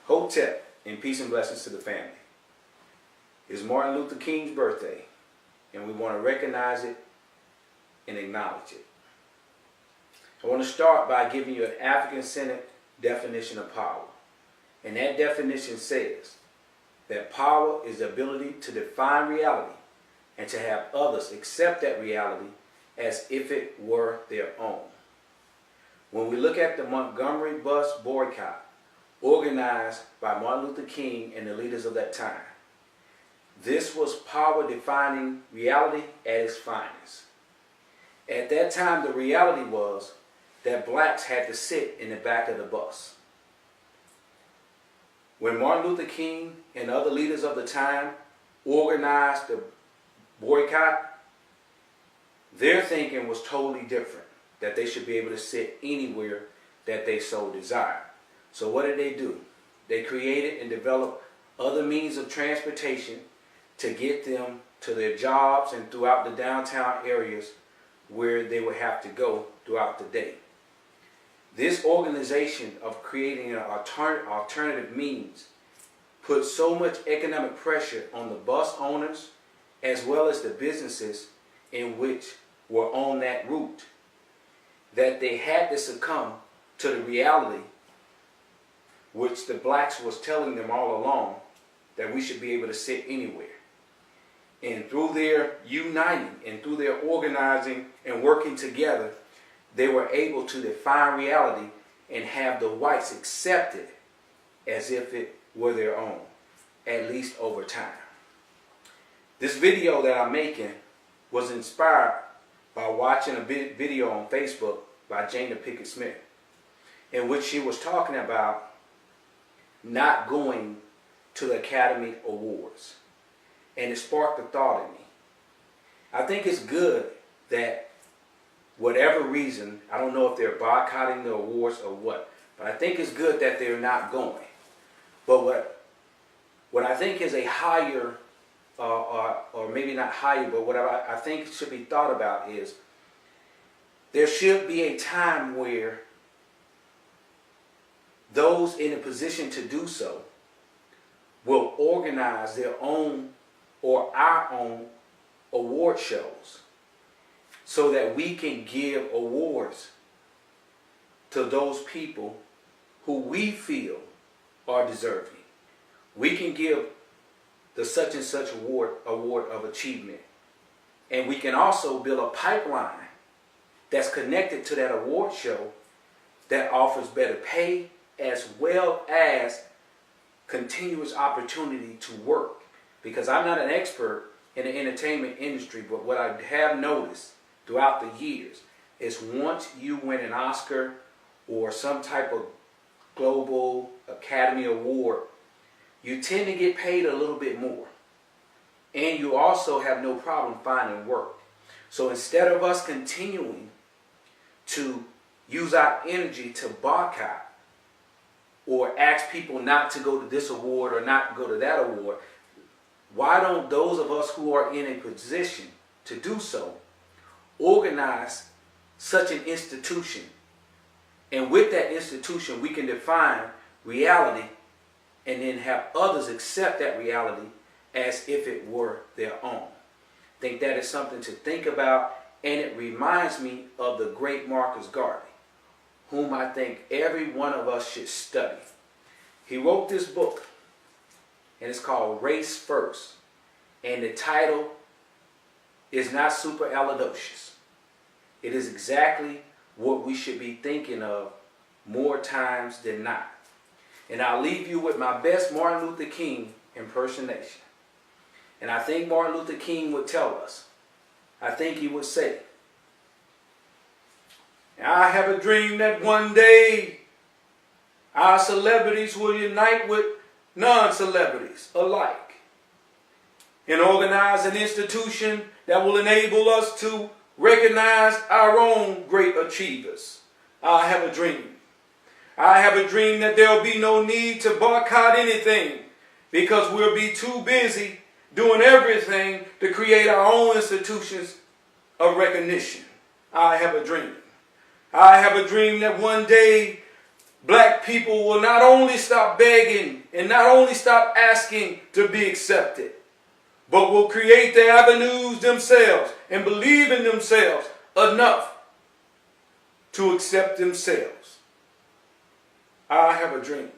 Hotep, and peace and blessings to the family. It's Martin Luther King's birthday, and we want to recognize it and acknowledge it. I want to start by giving you an African-centered definition of power. And that definition says that power is the ability to define reality and to have others accept that reality as if it were their own. When we look at the Montgomery Bus Boycott, organized by Martin Luther King and the leaders of that time, this was power defining reality at its finest. At that time, the reality was that blacks had to sit in the back of the bus. When Martin Luther King and other leaders of the time organized the boycott, their thinking was totally different, that they should be able to sit anywhere that they so desired. So what did they do? They created and developed other means of transportation to get them to their jobs and throughout the downtown areas where they would have to go throughout the day. This organization of creating an alternative means put so much economic pressure on the bus owners as well as the businesses in which were on that route that they had to succumb to the reality which the blacks was telling them all along, that we should be able to sit anywhere. And through their uniting and through their organizing and working together, they were able to define reality and have the whites accept it as if it were their own, at least over time. This video that I'm making was inspired by watching a video on Facebook by Jada Pinkett-Smith, in which she was talking about not going to the Academy Awards. And it sparked a thought in me. I think it's good that whatever reason, I don't know if they're boycotting the awards or what, but I think it's good that they're not going. But what I think is a higher, or maybe not higher, but what I think should be thought about is there should be a time where those in a position to do so will organize their own or our own award shows so that we can give awards to those people who we feel are deserving. We can give the such and such award of achievement. And we can also build a pipeline that's connected to that award show that offers better pay as well as continuous opportunity to work. Because I'm not an expert in the entertainment industry, but what I have noticed throughout the years is once you win an Oscar or some type of global Academy Award, you tend to get paid a little bit more. And you also have no problem finding work. So instead of us continuing to use our energy to boycott or ask people not to go to this award or not go to that award, why don't those of us who are in a position to do so organize such an institution? And with that institution, we can define reality and then have others accept that reality as if it were their own. I think that is something to think about, and it reminds me of the great Marcus Garvey, whom I think every one of us should study. He wrote this book, and it's called Race First. And the title is not superaludocious. It is exactly what we should be thinking of more times than not. And I'll leave you with my best Martin Luther King impersonation. And I think Martin Luther King would tell us, I think he would say, I have a dream that one day our celebrities will unite with non-celebrities alike and organize an institution that will enable us to recognize our own great achievers. I have a dream. I have a dream that there will be no need to boycott anything because we'll be too busy doing everything to create our own institutions of recognition. I have a dream. I have a dream that one day black people will not only stop begging and not only stop asking to be accepted, but will create the avenues themselves and believe in themselves enough to accept themselves. I have a dream.